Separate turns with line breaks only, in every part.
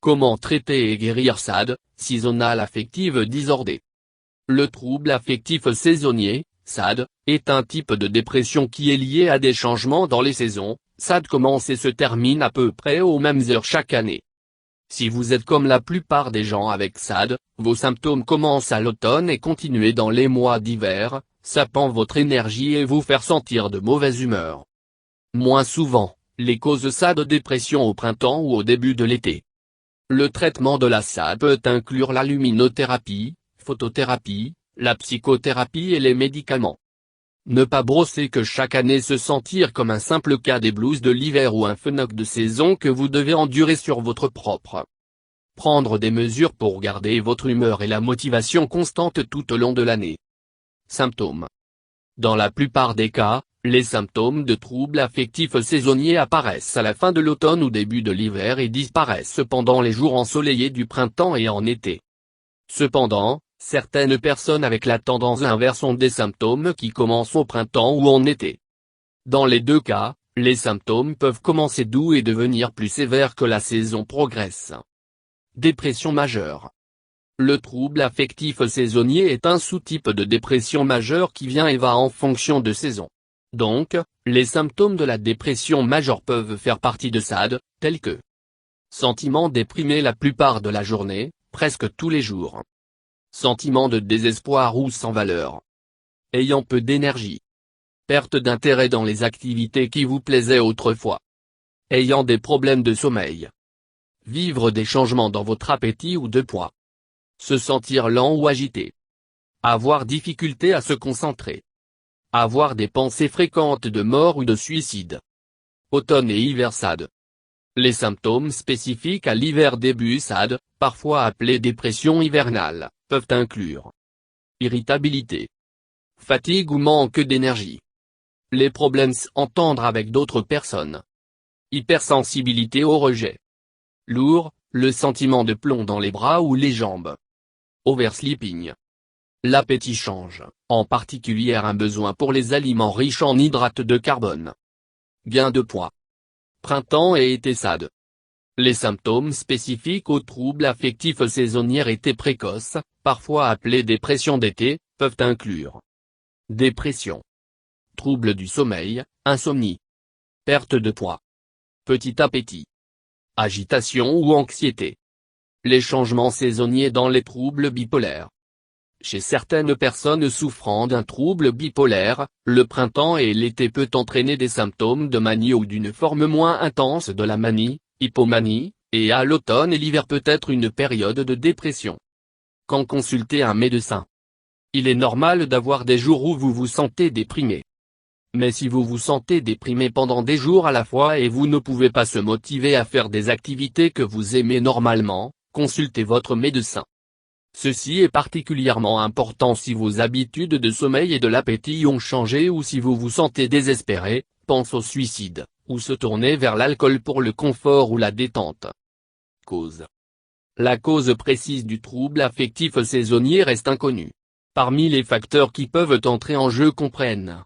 Comment traiter et guérir SAD, Seasonal Affective Disorder? Le trouble affectif saisonnier, SAD, est un type de dépression qui est lié à des changements dans les saisons. SAD commence et se termine à peu près aux mêmes heures chaque année. Si vous êtes comme la plupart des gens avec SAD, vos symptômes commencent à l'automne et continuent dans les mois d'hiver, sapant votre énergie et vous faire sentir de mauvaise humeur. Moins souvent, les causes SAD dépression au printemps ou au début de l'été. Le traitement de la SAD peut inclure la luminothérapie, photothérapie, la psychothérapie et les médicaments. Ne pas brosser que chaque année se sentir comme un simple cas des blues de l'hiver ou un phénomène de saison que vous devez endurer sur votre propre. Prendre des mesures pour garder votre humeur et la motivation constante tout au long de l'année. Symptômes. Dans la plupart des cas, les symptômes de troubles affectifs saisonniers apparaissent à la fin de l'automne ou début de l'hiver et disparaissent pendant les jours ensoleillés du printemps et en été. Cependant, certaines personnes avec la tendance inverse ont des symptômes qui commencent au printemps ou en été. Dans les deux cas, les symptômes peuvent commencer doux et devenir plus sévères que la saison progresse. Dépression majeure. Le trouble affectif saisonnier est un sous-type de dépression majeure qui vient et va en fonction de saison. Donc, les symptômes de la dépression majeure peuvent faire partie de SAD, tels que sentiment déprimé la plupart de la journée, presque tous les jours. Sentiment de désespoir ou sans valeur. Ayant peu d'énergie. Perte d'intérêt dans les activités qui vous plaisaient autrefois. Ayant des problèmes de sommeil. Vivre des changements dans votre appétit ou de poids. Se sentir lent ou agité. Avoir difficulté à se concentrer. Avoir des pensées fréquentes de mort ou de suicide. Automne et hiver SAD. Les symptômes spécifiques à l'hiver début SAD, parfois appelés dépression hivernale, peuvent inclure irritabilité, fatigue ou manque d'énergie. Les problèmes s'entendre avec d'autres personnes. Hypersensibilité au rejet. Lourd, le sentiment de plomb dans les bras ou les jambes. Oversleeping. L'appétit change, en particulier un besoin pour les aliments riches en hydrates de carbone. Gain de poids. Printemps et été SAD. Les symptômes spécifiques aux troubles affectifs saisonniers été précoces, parfois appelés dépression d'été, peuvent inclure dépression, troubles du sommeil, insomnie, perte de poids, petit appétit, agitation ou anxiété. Les changements saisonniers dans les troubles bipolaires. Chez certaines personnes souffrant d'un trouble bipolaire, le printemps et l'été peut entraîner des symptômes de manie ou d'une forme moins intense de la manie, hypomanie, et à l'automne et l'hiver peut être une période de dépression. Quand consulter un médecin. Il est normal d'avoir des jours où vous vous sentez déprimé. Mais si vous vous sentez déprimé pendant des jours à la fois et vous ne pouvez pas se motiver à faire des activités que vous aimez normalement, consultez votre médecin. Ceci est particulièrement important si vos habitudes de sommeil et de l'appétit ont changé ou si vous vous sentez désespéré, pense au suicide, ou se tourner vers l'alcool pour le confort ou la détente. Cause. La cause précise du trouble affectif saisonnier reste inconnue. Parmi les facteurs qui peuvent entrer en jeu comprennent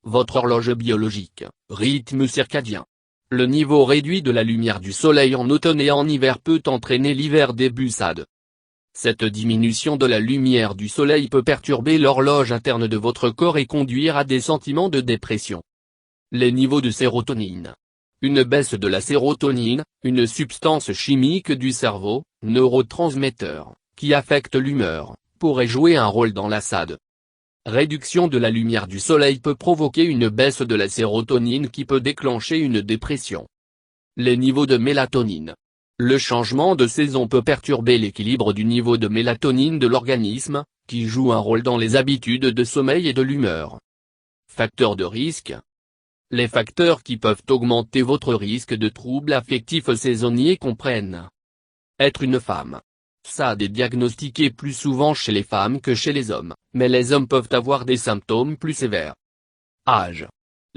votre horloge biologique, rythme circadien. Le niveau réduit de la lumière du soleil en automne et en hiver peut entraîner l'hiver début SAD. Cette diminution de la lumière du soleil peut perturber l'horloge interne de votre corps et conduire à des sentiments de dépression. Les niveaux de sérotonine. Une baisse de la sérotonine, une substance chimique du cerveau, neurotransmetteur, qui affecte l'humeur, pourrait jouer un rôle dans la SAD. Réduction de la lumière du soleil peut provoquer une baisse de la sérotonine qui peut déclencher une dépression. Les niveaux de mélatonine. Le changement de saison peut perturber l'équilibre du niveau de mélatonine de l'organisme, qui joue un rôle dans les habitudes de sommeil et de l'humeur. Facteurs de risque. Les facteurs qui peuvent augmenter votre risque de troubles affectifs saisonniers comprennent être une femme. SAD est diagnostiqué plus souvent chez les femmes que chez les hommes, mais les hommes peuvent avoir des symptômes plus sévères. Âge.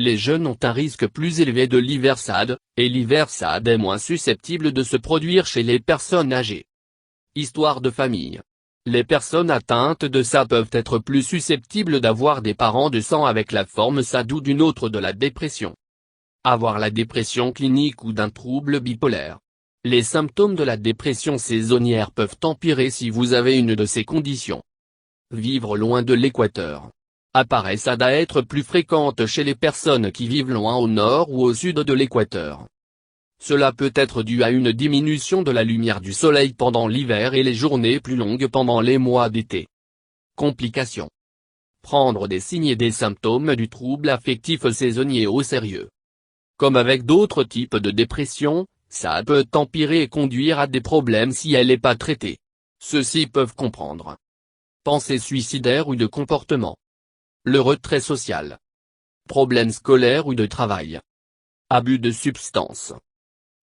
Les jeunes ont un risque plus élevé de l'hiver SAD, et l'hiver SAD est moins susceptible de se produire chez les personnes âgées. Histoire de famille. Les personnes atteintes de SAD peuvent être plus susceptibles d'avoir des parents de sang avec la forme SAD ou d'une autre de la dépression. Avoir la dépression clinique ou d'un trouble bipolaire. Les symptômes de la dépression saisonnière peuvent empirer si vous avez une de ces conditions. Vivre loin de l'équateur. Apparaît SAD à être plus fréquente chez les personnes qui vivent loin au nord ou au sud de l'équateur. Cela peut être dû à une diminution de la lumière du soleil pendant l'hiver et les journées plus longues pendant les mois d'été. Complications. Prendre des signes et des symptômes du trouble affectif saisonnier au sérieux. Comme avec d'autres types de dépression, ça peut empirer et conduire à des problèmes si elle n'est pas traitée. Ceux-ci peuvent comprendre pensées suicidaires ou de comportement. Le retrait social. Problèmes scolaires ou de travail. Abus de substances.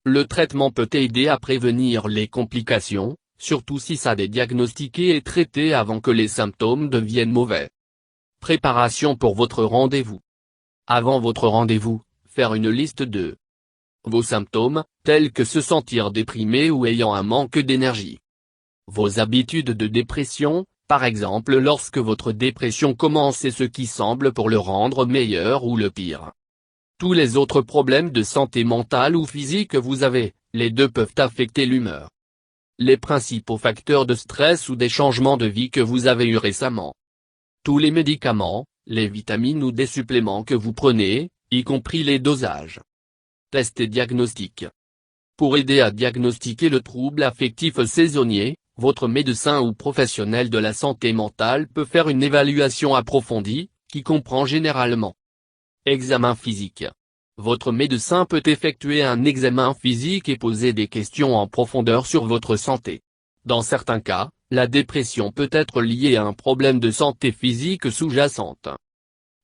Le traitement peut aider à prévenir les complications, surtout si SAD est diagnostiqué et traité avant que les symptômes deviennent mauvais. Préparation pour votre rendez-vous. Avant votre rendez-vous, faire une liste de vos symptômes, tels que se sentir déprimé ou ayant un manque d'énergie. Vos habitudes de dépression, par exemple lorsque votre dépression commence et ce qui semble pour le rendre meilleur ou le pire. Tous les autres problèmes de santé mentale ou physique que vous avez, les deux peuvent affecter l'humeur. Les principaux facteurs de stress ou des changements de vie que vous avez eus récemment. Tous les médicaments, les vitamines ou des suppléments que vous prenez, y compris les dosages. Test et diagnostic. Pour aider à diagnostiquer le trouble affectif saisonnier, votre médecin ou professionnel de la santé mentale peut faire une évaluation approfondie, qui comprend généralement examen physique. Votre médecin peut effectuer un examen physique et poser des questions en profondeur sur votre santé. Dans certains cas, la dépression peut être liée à un problème de santé physique sous-jacente.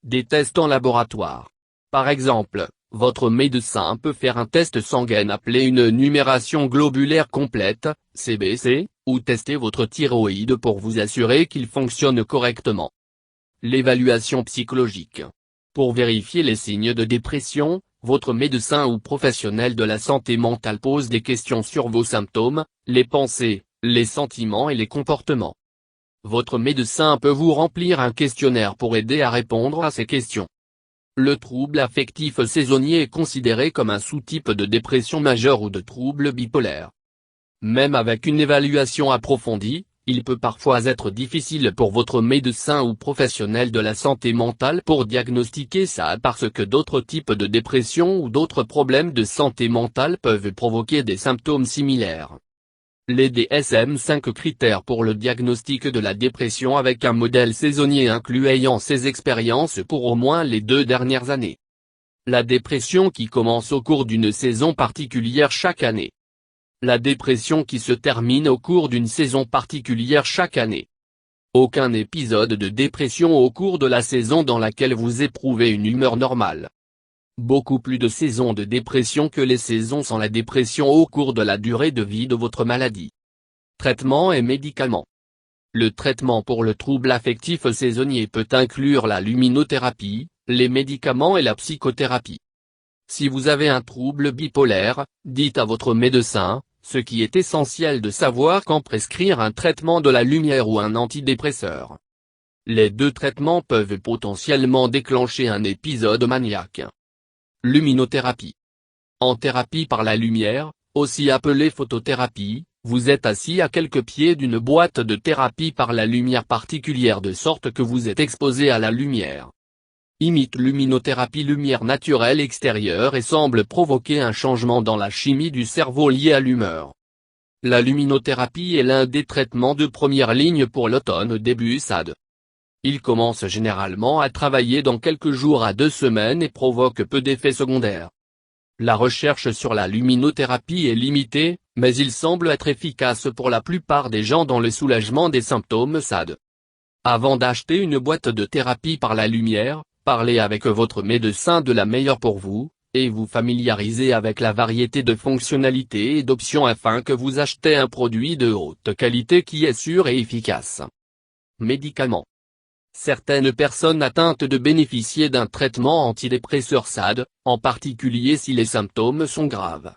Des tests en laboratoire. Par exemple, votre médecin peut faire un test sanguin appelé une numération globulaire complète, CBC, ou tester votre thyroïde pour vous assurer qu'il fonctionne correctement. L'évaluation psychologique. Pour vérifier les signes de dépression, votre médecin ou professionnel de la santé mentale pose des questions sur vos symptômes, les pensées, les sentiments et les comportements. Votre médecin peut vous remplir un questionnaire pour aider à répondre à ces questions. Le trouble affectif saisonnier est considéré comme un sous-type de dépression majeure ou de trouble bipolaire. Même avec une évaluation approfondie, il peut parfois être difficile pour votre médecin ou professionnel de la santé mentale pour diagnostiquer ça parce que d'autres types de dépression ou d'autres problèmes de santé mentale peuvent provoquer des symptômes similaires. Les DSM-5 critères pour le diagnostic de la dépression avec un modèle saisonnier inclut ayant ces expériences pour au moins les 2 dernières années. La dépression qui commence au cours d'une saison particulière chaque année. La dépression qui se termine au cours d'une saison particulière chaque année. Aucun épisode de dépression au cours de la saison dans laquelle vous éprouvez une humeur normale. Beaucoup plus de saisons de dépression que les saisons sans la dépression au cours de la durée de vie de votre maladie. Traitement et médicaments. Le traitement pour le trouble affectif saisonnier peut inclure la luminothérapie, les médicaments et la psychothérapie. Si vous avez un trouble bipolaire, dites à votre médecin, ce qui est essentiel de savoir quand prescrire un traitement de la lumière ou un antidépresseur. Les deux traitements peuvent potentiellement déclencher un épisode maniaque. Luminothérapie. En thérapie par la lumière, aussi appelée photothérapie, vous êtes assis à quelques pieds d'une boîte de thérapie par la lumière particulière de sorte que vous êtes exposé à la lumière. Imite luminothérapie lumière naturelle extérieure et semble provoquer un changement dans la chimie du cerveau lié à l'humeur. La luminothérapie est l'un des traitements de première ligne pour l'automne début SAD. Il commence généralement à travailler dans quelques jours à 2 semaines et provoque peu d'effets secondaires. La recherche sur la luminothérapie est limitée, mais il semble être efficace pour la plupart des gens dans le soulagement des symptômes SAD. Avant d'acheter une boîte de thérapie par la lumière, parlez avec votre médecin de la meilleure pour vous, et vous familiarisez avec la variété de fonctionnalités et d'options afin que vous achetez un produit de haute qualité qui est sûr et efficace. Médicaments. Certaines personnes atteintes de bénéficier d'un traitement antidépresseur SAD, en particulier si les symptômes sont graves.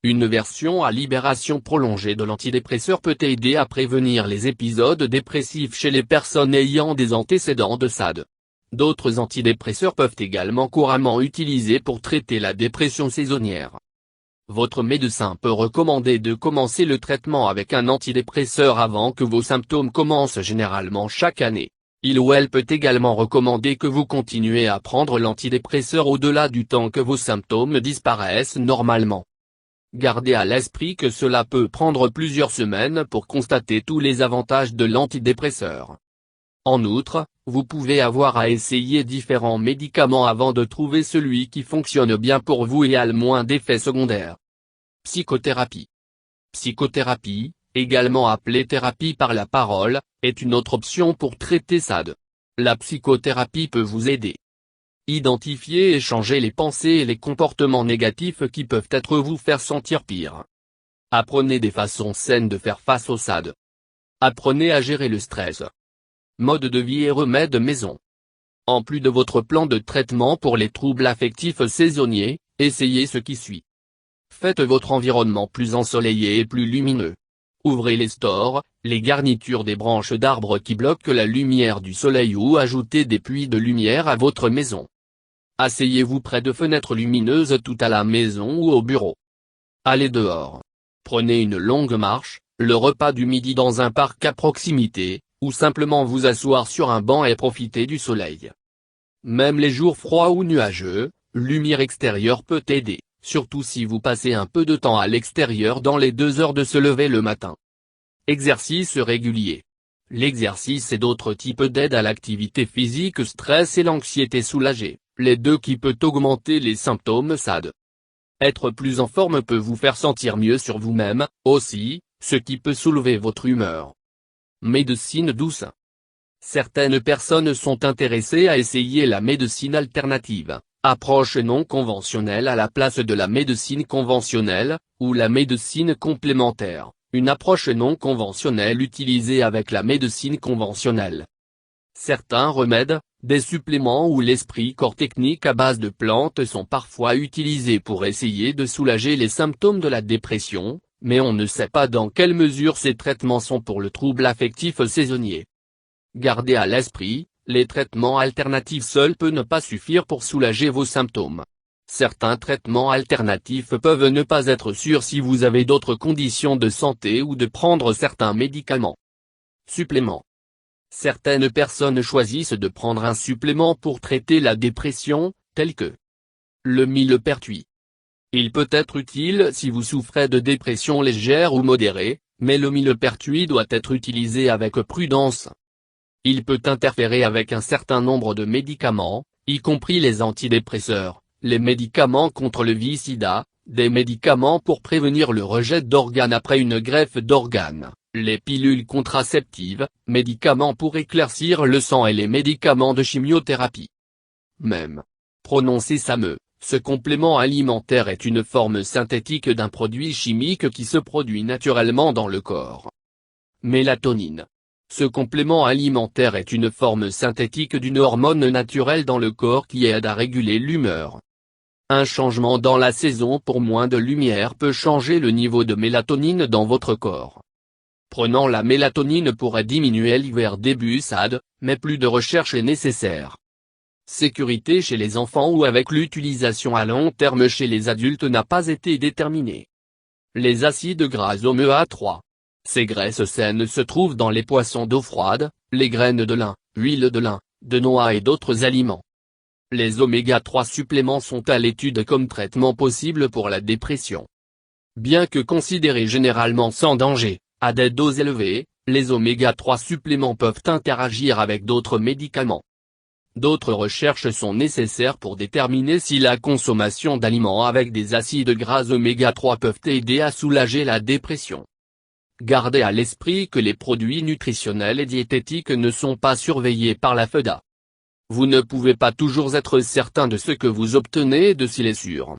Une version à libération prolongée de l'antidépresseur peut aider à prévenir les épisodes dépressifs chez les personnes ayant des antécédents de SAD. D'autres antidépresseurs peuvent également couramment utiliser pour traiter la dépression saisonnière. votre médecin peut recommander de commencer le traitement avec un antidépresseur avant que vos symptômes commencent, généralement chaque année. Il ou elle peut également recommander que vous continuez à prendre l'antidépresseur au-delà du temps que vos symptômes disparaissent normalement. Gardez à l'esprit que cela peut prendre plusieurs semaines pour constater tous les avantages de l'antidépresseur. En outre, vous pouvez avoir à essayer différents médicaments avant de trouver celui qui fonctionne bien pour vous et a le moins d'effets secondaires. Psychothérapie. Psychothérapie, également appelée thérapie par la parole, est une autre option pour traiter SAD. La psychothérapie peut vous aider. Identifier et changer les pensées et les comportements négatifs qui peuvent vous faire sentir pire. Apprenez des façons saines de faire face au SAD. Apprenez à gérer le stress. Mode de vie et remèdes maison. En plus de votre plan de traitement pour les troubles affectifs saisonniers, essayez ce qui suit. Faites votre environnement plus ensoleillé et plus lumineux. Ouvrez les stores, les garnitures des branches d'arbres qui bloquent la lumière du soleil ou ajoutez des puits de lumière à votre maison. Asseyez-vous près de fenêtres lumineuses tout à la maison ou au bureau. Allez dehors. Prenez une longue marche, le repas du midi dans un parc à proximité, ou simplement vous asseoir sur un banc et profiter du soleil. Même les jours froids ou nuageux, lumière extérieure peut aider, surtout si vous passez un peu de temps à l'extérieur dans les 2 heures de se lever le matin. Exercice régulier. L'exercice et d'autres types d'aide à l'activité physique stress et l'anxiété soulagée, les deux qui peut augmenter les symptômes SAD. Être plus en forme peut vous faire sentir mieux sur vous-même, aussi, ce qui peut soulever votre humeur. Médecine douce. Certaines personnes sont intéressées à essayer la médecine alternative, approche non conventionnelle à la place de la médecine conventionnelle, ou la médecine complémentaire, une approche non conventionnelle utilisée avec la médecine conventionnelle. Certains remèdes, des suppléments ou l'esprit-corps technique à base de plantes sont parfois utilisés pour essayer de soulager les symptômes de la dépression, mais on ne sait pas dans quelle mesure ces traitements sont pour le trouble affectif saisonnier. Gardez à l'esprit, les traitements alternatifs seuls peuvent ne pas suffire pour soulager vos symptômes. Certains traitements alternatifs peuvent ne pas être sûrs si vous avez d'autres conditions de santé ou de prendre certains médicaments. Suppléments. Certaines personnes choisissent de prendre un supplément pour traiter la dépression, tel que le millepertuis. Il peut être utile si vous souffrez de dépression légère ou modérée, mais le millepertuis doit être utilisé avec prudence. Il peut interférer avec un certain nombre de médicaments, y compris les antidépresseurs, les médicaments contre le VIH/SIDA, des médicaments pour prévenir le rejet d'organes après une greffe d'organes, les pilules contraceptives, médicaments pour éclaircir le sang et les médicaments de chimiothérapie. Même prononcé SAMe, ce complément alimentaire est une forme synthétique d'un produit chimique qui se produit naturellement dans le corps. Mélatonine. Ce complément alimentaire est une forme synthétique d'une hormone naturelle dans le corps qui aide à réguler l'humeur. Un changement dans la saison pour moins de lumière peut changer le niveau de mélatonine dans votre corps. Prenant la mélatonine pourrait diminuer l'hiver début SAD, mais plus de recherche est nécessaire. Sécurité chez les enfants ou avec l'utilisation à long terme chez les adultes n'a pas été déterminée. Les acides gras oméga-3. Ces graisses saines se trouvent dans les poissons d'eau froide, les graines de lin, huile de lin, de noix et d'autres aliments. Les oméga-3 suppléments sont à l'étude comme traitement possible pour la dépression. Bien que considérés généralement sans danger, à des doses élevées, les oméga-3 suppléments peuvent interagir avec d'autres médicaments. D'autres recherches sont nécessaires pour déterminer si la consommation d'aliments avec des acides gras oméga-3 peuvent aider à soulager la dépression. Gardez à l'esprit que les produits nutritionnels et diététiques ne sont pas surveillés par la FDA. Vous ne pouvez pas toujours être certain de ce que vous obtenez de s'il est sûr.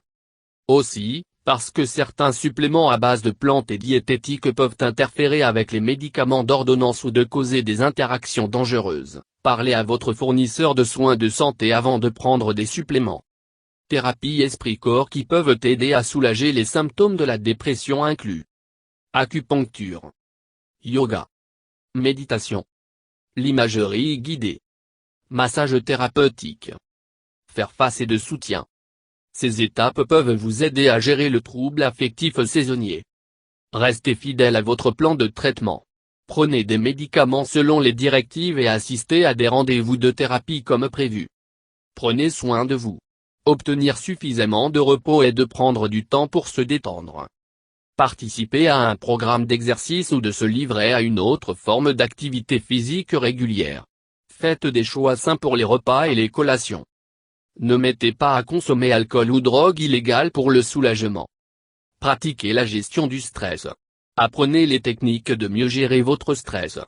Aussi, parce que certains suppléments à base de plantes et diététiques peuvent interférer avec les médicaments d'ordonnance ou de causer des interactions dangereuses, parlez à votre fournisseur de soins de santé avant de prendre des suppléments. Thérapie esprit-corps qui peuvent aider à soulager les symptômes de la dépression incluent acupuncture, yoga, méditation, l'imagerie guidée, massage thérapeutique, faire face et de soutien. Ces étapes peuvent vous aider à gérer le trouble affectif saisonnier. Restez fidèle à votre plan de traitement. Prenez des médicaments selon les directives et assistez à des rendez-vous de thérapie comme prévu. Prenez soin de vous. Obtenir suffisamment de repos et de prendre du temps pour se détendre. Participer à un programme d'exercice ou de se livrer à une autre forme d'activité physique régulière. Faites des choix sains pour les repas et les collations. Ne mettez pas à consommer alcool ou drogue illégale pour le soulagement. Pratiquez la gestion du stress. Apprenez les techniques de mieux gérer votre stress.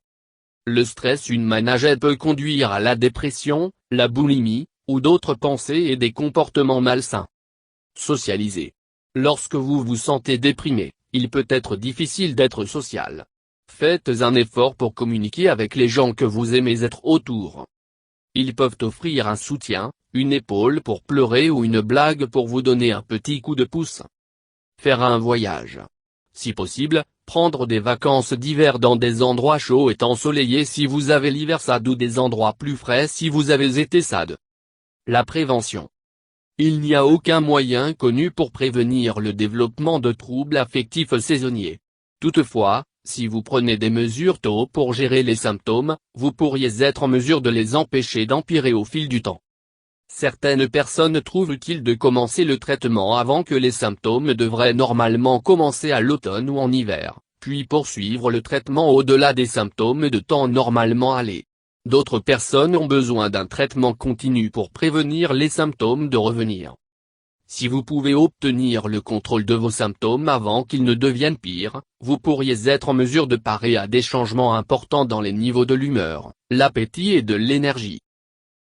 Le stress managé peut conduire à la dépression, la boulimie, ou d'autres pensées et des comportements malsains. Socialisez. Lorsque vous vous sentez déprimé, il peut être difficile d'être social. Faites un effort pour communiquer avec les gens que vous aimez être autour. Ils peuvent offrir un soutien, une épaule pour pleurer ou une blague pour vous donner un petit coup de pouce. Faire un voyage. Si possible, prendre des vacances d'hiver dans des endroits chauds et ensoleillés si vous avez l'hiver SAD ou des endroits plus frais si vous avez été SAD. La prévention. Il n'y a aucun moyen connu pour prévenir le développement de troubles affectifs saisonniers. Toutefois, si vous prenez des mesures tôt pour gérer les symptômes, vous pourriez être en mesure de les empêcher d'empirer au fil du temps. Certaines personnes trouvent utile de commencer le traitement avant que les symptômes devraient normalement commencer à l'automne ou en hiver, puis poursuivre le traitement au-delà des symptômes de temps normalement allés. D'autres personnes ont besoin d'un traitement continu pour prévenir les symptômes de revenir. Si vous pouvez obtenir le contrôle de vos symptômes avant qu'ils ne deviennent pires, vous pourriez être en mesure de parer à des changements importants dans les niveaux de l'humeur, l'appétit et de l'énergie.